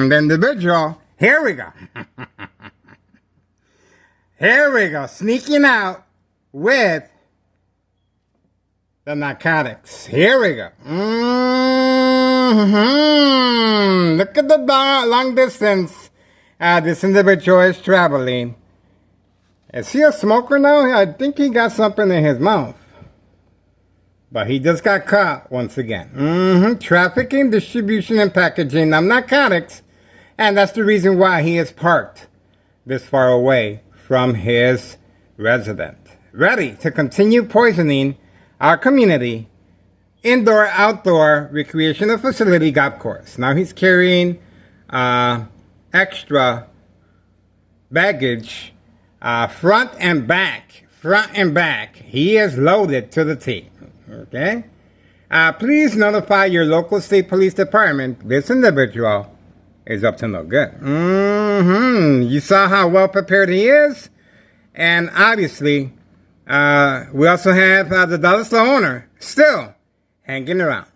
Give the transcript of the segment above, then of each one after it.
The individual, here we go. Here we go, sneaking out with the narcotics. Here we go. Look at the long distance this individual is traveling. Is he a smoker now? I think he got something in his mouth. But he just got caught once again. Trafficking, distribution, and packaging of narcotics. And that's the reason why he is parked this far away from his residence. Ready to continue poisoning our community. Indoor, outdoor, recreational facility, golf course. Now he's carrying extra baggage, front and back. He is loaded to the teeth. Okay? Please notify your local state police department. This individual is up to no good. You saw how well prepared he is? And obviously, we also have the dollar store owner still hanging around.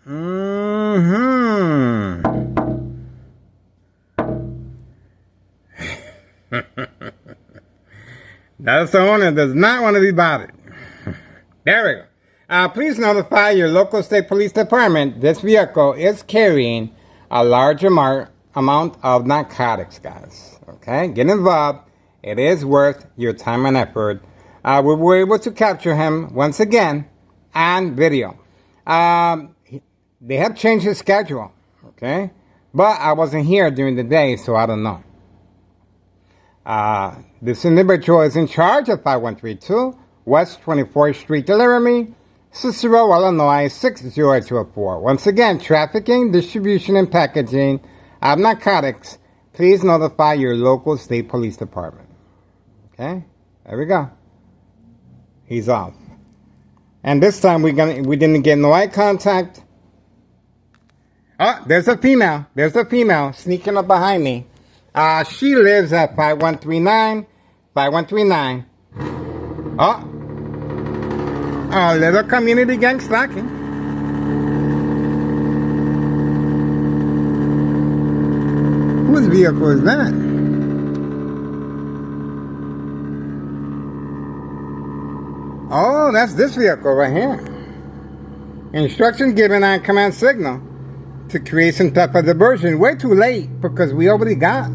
Dollar store owner does not want to be bothered. There we go. Please notify your local state police department. This vehicle is carrying a large amount of narcotics, guys. Okay? Get involved. It is worth your time and effort. We were able to capture him once again on video. They have changed his schedule. Okay? But I wasn't here during the day, so I don't know. This individual is in charge of 5132 West 24th Street, Laramie, Cicero, Illinois, 60204. Once again, trafficking, distribution, and packaging of narcotics. Please notify your local state police department. Okay? There we go. He's off. And this time we didn't get no eye contact. Oh, there's a female. There's a female sneaking up behind me. She lives at 5139. Oh. A little community gang stalking. Whose vehicle is that? Oh, that's this vehicle right here. Instructions given on command signal to create some type of diversion. Way too late because we already got.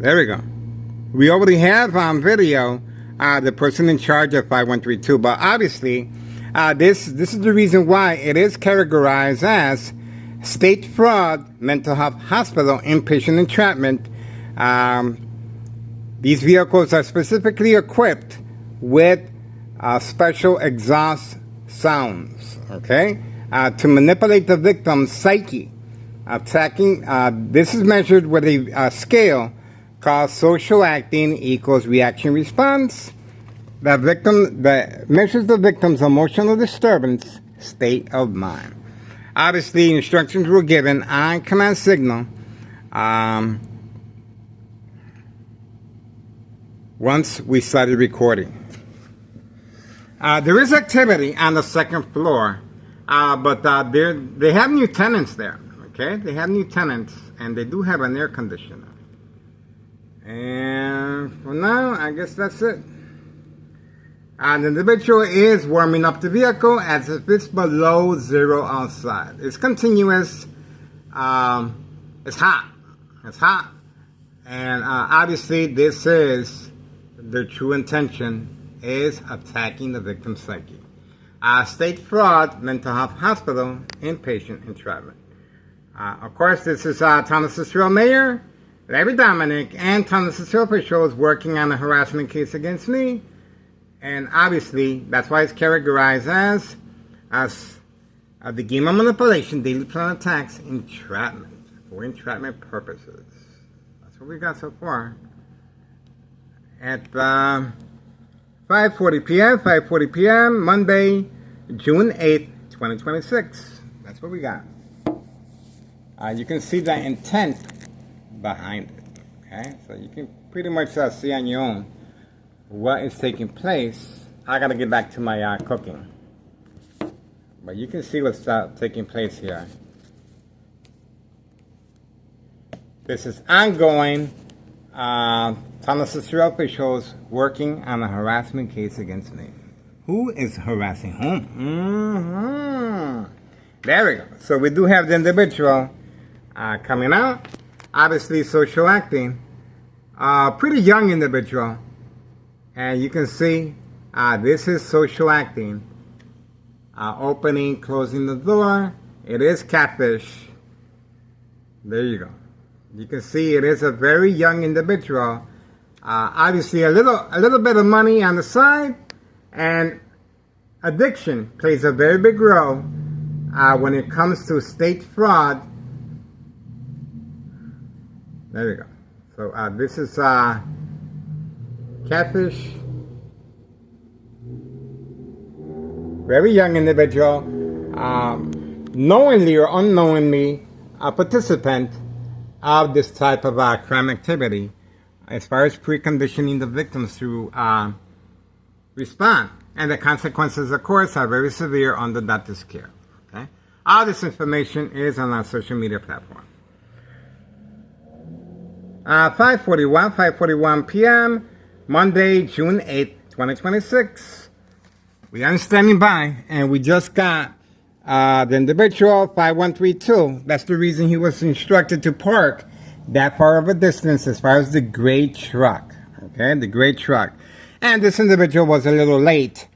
There we go. We already have on video the person in charge of 5132, but obviously this is the reason why it is categorized as state fraud, mental health hospital, inpatient entrapment. These vehicles are specifically equipped with special exhaust sounds, okay, to manipulate the victim's psyche. Attacking, this is measured with a scale called social acting equals reaction response. That measures the victim's emotional disturbance state of mind. Obviously, instructions were given on command signal. Once we started recording. There is activity on the second floor, but they have new tenants there. Okay, they have new tenants, and they do have an air conditioner. And for now, I guess that's it. The individual is warming up the vehicle as if it's below zero outside. It's continuous. It's hot. And obviously, this is their true intention is attacking the victim's psyche. State fraud, mental health hospital, inpatient entrapment. Of course, this is Town of Cicero Mayor Larry Dominic and Town of Cicero officials working on a harassment case against me. And obviously, that's why it's categorized as the game of manipulation, daily plan attacks, entrapment, for entrapment purposes. That's what we got so far. At 5:40 p.m., Monday, June 8th, 2026. That's what we got. You can see the intent behind it. Okay, so you can pretty much see on your own what is taking place I gotta get back to my cooking. But you can see what's taking place here. This is ongoing. Thomas Cicero officials working on a harassment case against me. Who is harassing whom? There we go. So we do have the individual coming out. Obviously social acting. Pretty young individual. And you can see this is social acting. Opening, closing the door. It is catfish. There you go. You can see it is a very young individual. Obviously a little bit of money on the side, and addiction plays a very big role when it comes to state fraud. There we go. So this is catfish. Very young individual, knowingly or unknowingly a participant of this type of crime activity, as far as preconditioning the victims to respond. And the consequences, of course, are very severe under doctor's care. Okay? All this information is on our social media platform. 5:41 p.m., Monday, June 8th, 2026. We are standing by, and we just got the individual 5132. That's the reason he was instructed to park that far of a distance as far as the gray truck. Okay, the gray truck. And this individual was a little late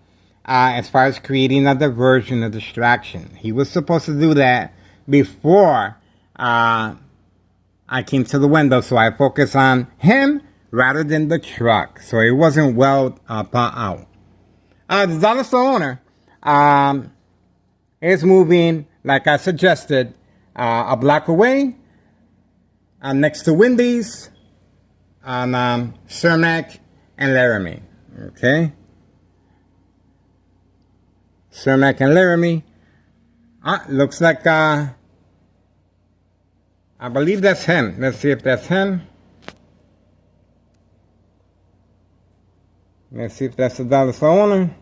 as far as creating a diversion, a distraction. He was supposed to do that before I came to the window, so I focused on him rather than the truck. So it wasn't well thought out. The dollar store owner is moving, like I suggested, a block away next to Wendy's on Cermak and Laramie. Okay? Cermak and Laramie. Looks like, I believe that's him. Let's see if that's him. Let's see if that's the dollar store owner.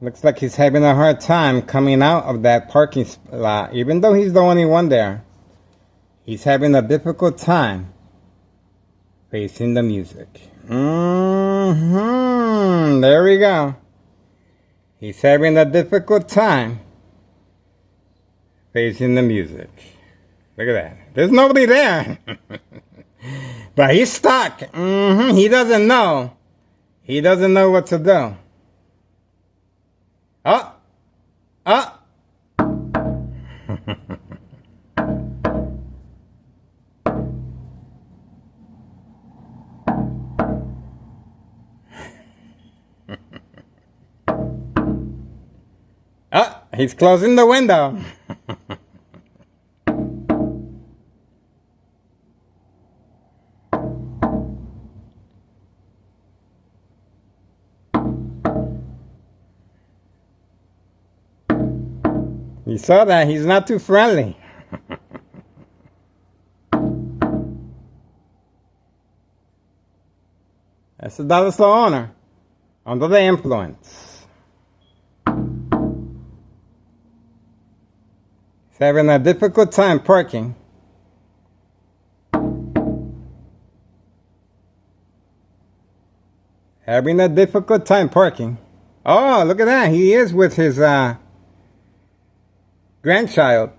Looks like he's having a hard time coming out of that parking lot, even though he's the only one there. He's having a difficult time facing the music. There we go. He's having a difficult time facing the music. Look at that. There's nobody there. But he's stuck. He doesn't know. He doesn't know what to do. He's closing the window. You saw that? He's not too friendly. That's the dollar store owner under the influence. He's having a difficult time parking. Having a difficult time parking. Oh, look at that. He is with his grandchild.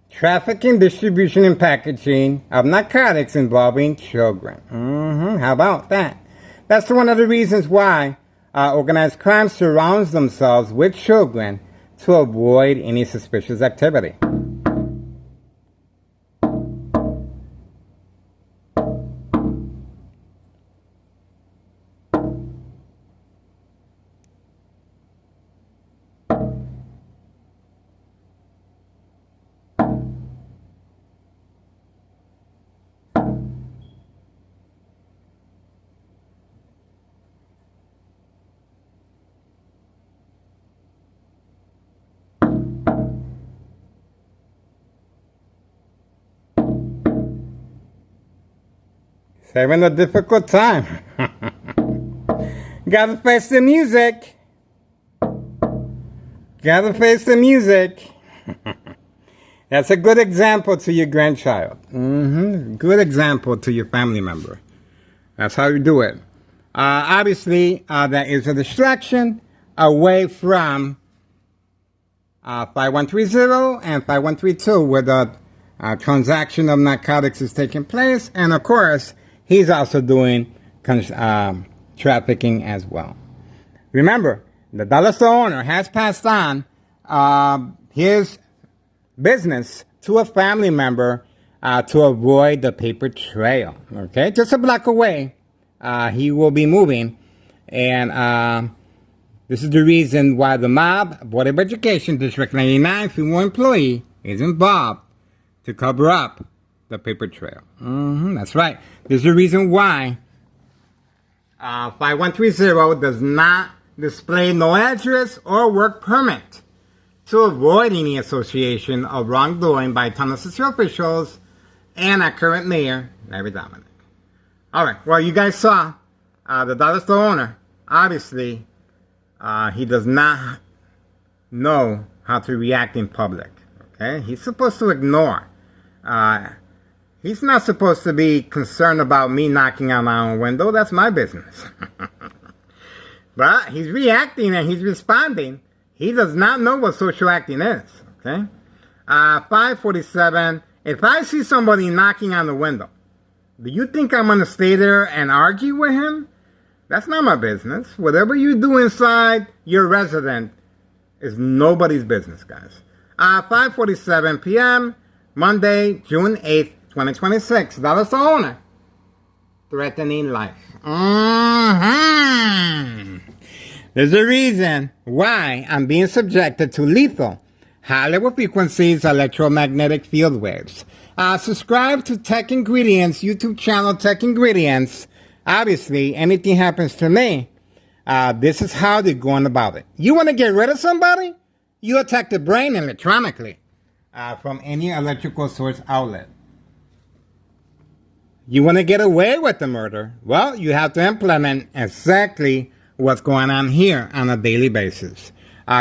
Trafficking, distribution, and packaging of narcotics involving children. How about that? That's one of the reasons why organized crime surrounds themselves with children to avoid any suspicious activity. Having a difficult time. Gotta face the music. Gotta face the music. That's a good example to your grandchild. Good example to your family member. That's how you do it. Obviously, that is a distraction away from 5130 and 5132, where the transaction of narcotics is taking place. And of course, he's also doing trafficking as well. Remember, the dollar store owner has passed on his business to a family member to avoid the paper trail. Okay, just a block away, he will be moving, and this is the reason why the mob, Board of Education, District 99 female employee is involved to cover up the paper trail. That's right. This is the reason why 5130 does not display no address or work permit to avoid any association of wrongdoing by Tunnel City officials and our current mayor, Larry Dominic. All right, well, you guys saw the dollar store owner. Obviously, he does not know how to react in public. Okay, he's supposed to ignore. He's not supposed to be concerned about me knocking on my own window. That's my business. But he's reacting and he's responding. He does not know what social acting is. Okay, 547. If I see somebody knocking on the window, do you think I'm going to stay there and argue with him? That's not my business. Whatever you do inside your residence is nobody's business, guys. 5:47 p.m., Monday, June 8th, 2026. Dollar store owner threatening life. There's a reason why I'm being subjected to lethal high-level frequencies electromagnetic field waves. Subscribe to Tech Ingredients YouTube channel, Tech Ingredients. Obviously, anything happens to me, this is how they're going about it. You want to get rid of somebody? You attack the brain electronically from any electrical source outlet. You want to get away with the murder? Well, you have to implement exactly what's going on here on a daily basis.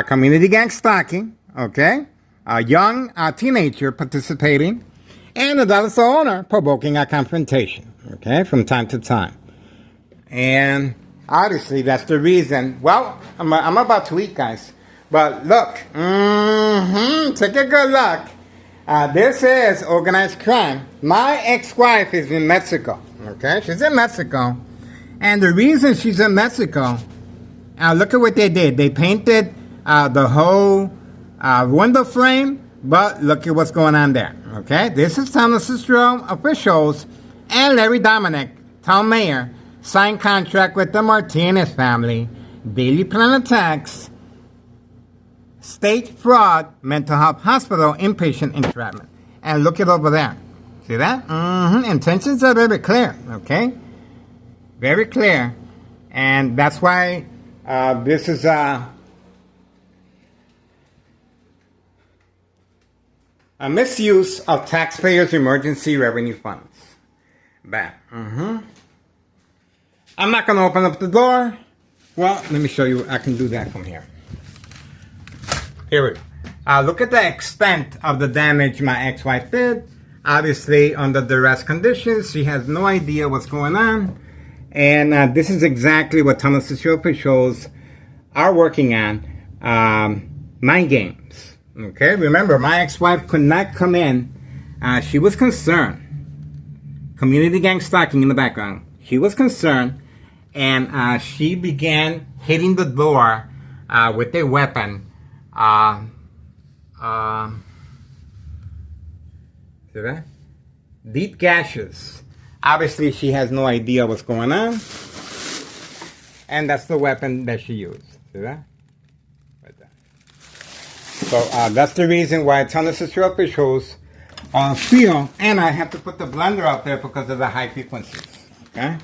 Community gang stalking, okay? A young teenager participating, and the dollar store owner provoking a confrontation, okay, from time to time. And obviously, that's the reason. Well, I'm about to eat, guys. But look, take a good look. This is organized crime. My ex-wife is in Mexico, okay? She's in Mexico. And the reason she's in Mexico, look at what they did. They painted the whole window frame, but look at what's going on there, okay? This is San Francisco officials and Larry Dominic, town mayor, signed contract with the Martinez family, daily plan attacks, state fraud, mental health hospital, inpatient entrapment. And look it over there. See that? Intentions are very clear, okay? Very clear. And that's why this is a misuse of taxpayers' emergency revenue funds. Bad. I'm not going to open up the door. Well, let me show you. I can do that from here. Here we go. Look at the extent of the damage my ex-wife did. Obviously, under duress conditions, she has no idea what's going on. And this is exactly what Tunnel City officials are working on. Mind games. Okay, remember, my ex-wife could not come in. She was concerned. Community gang stalking in the background. She was concerned. And she began hitting the door with a weapon. See that? Deep gashes. Obviously, she has no idea what's going on. And that's the weapon that she used. See that? Right there. So that's the reason why Tunnel City officials feel, and I have to put the blender out there because of the high frequencies. Okay?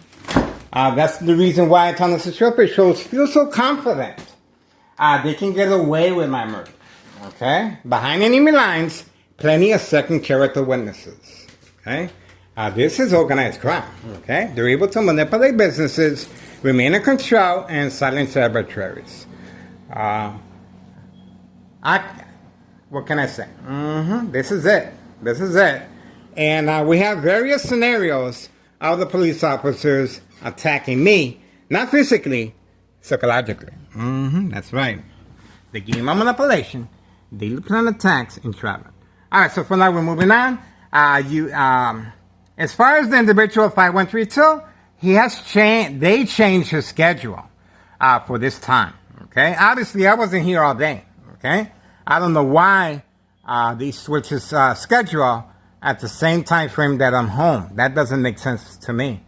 That's the reason why Tunnel City officials feel so confident they can get away with my murder. Okay? Behind enemy lines, plenty of second character witnesses. Okay? This is organized crime, okay? They're able to manipulate businesses, remain in control, and silence arbitraries. What can I say? This is it. This is it. And we have various scenarios of the police officers attacking me, not physically, psychologically. That's right. They give me manipulation, they plan attacks, entrapment. All right, so for now we're moving on. As far as the individual 5132, they changed his schedule for this time. Okay, obviously I wasn't here all day. Okay, I don't know why they switched his schedule at the same time frame that I'm home. That doesn't make sense to me.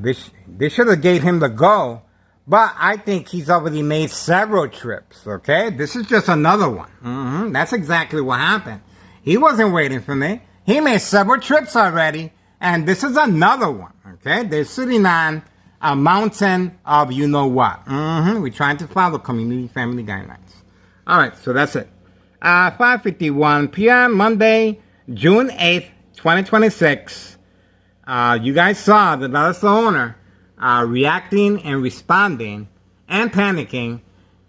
They should have gave him the go, but I think he's already made several trips. Okay, this is just another one. That's exactly what happened. He wasn't waiting for me. He made several trips already. And this is another one, okay? They're sitting on a mountain of you-know-what. We're trying to follow community family guidelines. All right, so that's it. 5:51 p.m., Monday, June 8th, 2026. You guys saw the Dallas owner reacting and responding and panicking.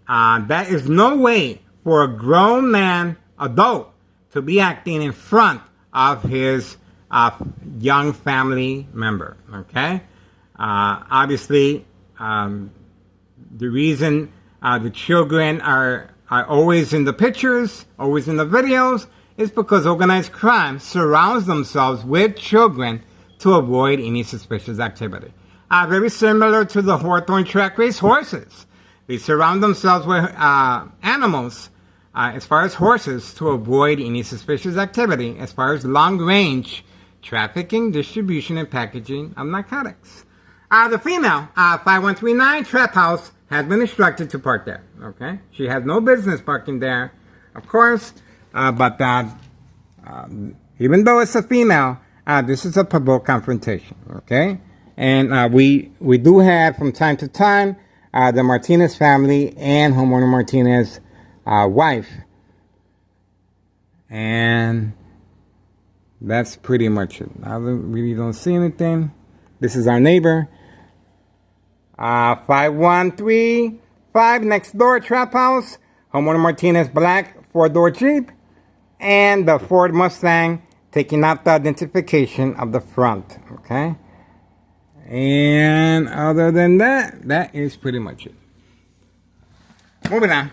That is no way for a grown man, adult, to be acting in front of his young family member, okay? Obviously, the reason the children are always in the pictures, always in the videos, is because organized crime surrounds themselves with children to avoid any suspicious activity. Very similar to the Hawthorne track race horses. They surround themselves with animals, as far as horses, to avoid any suspicious activity, as far as long-range trafficking, distribution, and packaging of narcotics. The female, 5139 Trap House, has been instructed to park there. Okay, she has no business parking there, of course. But even though it's a female, this is a provoked confrontation. Okay, and we do have from time to time the Martinez family and homeowner Martinez wife, and that's pretty much it. I really don't see anything. This is our neighbor. 5135 next door Trap House. Homeowner Martinez black 4-door Jeep. And the Ford Mustang taking out the identification of the front. Okay. And other than that, that is pretty much it. Moving on.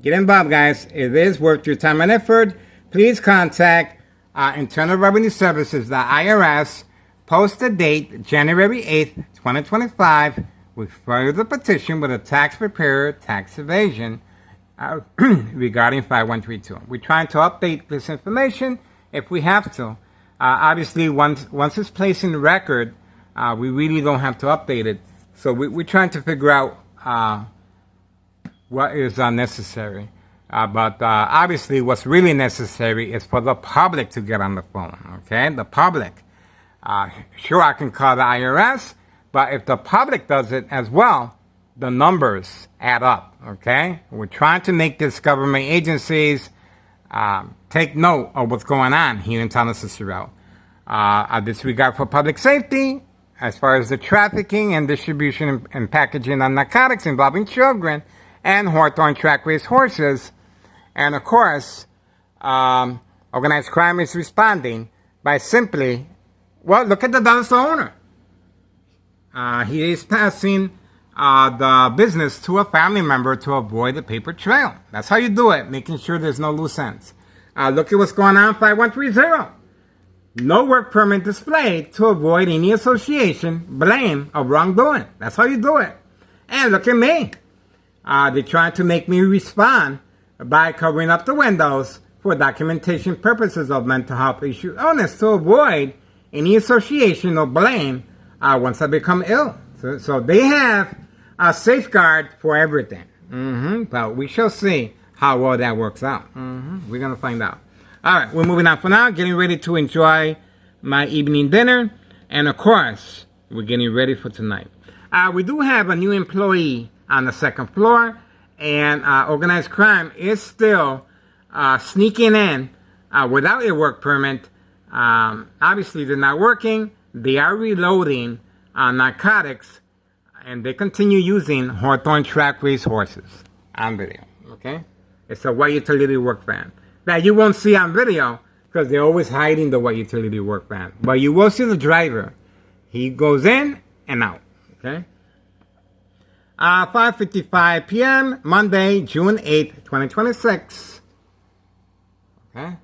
Get involved, guys. It is worth your time and effort. Please contact Internal Revenue Services, the IRS. Post the date January 8th, 2025. We file the petition with a tax preparer, tax evasion regarding 5132. We're trying to update this information if we have to. Obviously, once it's placed in the record, we really don't have to update it. So we're trying to figure out what is unnecessary. But obviously, what's really necessary is for the public to get on the phone, okay? The public. Sure, I can call the IRS, but if the public does it as well, the numbers add up, okay? We're trying to make these government agencies take note of what's going on here in Town of Cicero. Disregard for public safety, as far as the trafficking and distribution and packaging of narcotics involving children, and Hawthorne track race horses. And of course, organized crime is responding by simply, well, look at the Dallas owner. He is passing the business to a family member to avoid the paper trail. That's how you do it, making sure there's no loose ends. Look at what's going on, 5130. No work permit displayed to avoid any association, blame, or wrongdoing. That's how you do it. And look at me. They tried to make me respond by covering up the windows for documentation purposes of mental health issue illness to avoid any association or blame once I become ill. So they have a safeguard for everything. But we shall see how well that works out. We're going to find out. All right, we're moving on for now, getting ready to enjoy my evening dinner. And of course, we're getting ready for tonight. We do have a new employee on the second floor, and organized crime is still sneaking in without a work permit Obviously, they're not working. They are reloading narcotics, and they continue using Hawthorne track race horses on video. Okay? It's a white utility work van that you won't see on video because they're always hiding the white utility work van. But you will see the driver. He goes in and out. Okay? 5:55 p.m. Monday, June 8th, 2026. Okay?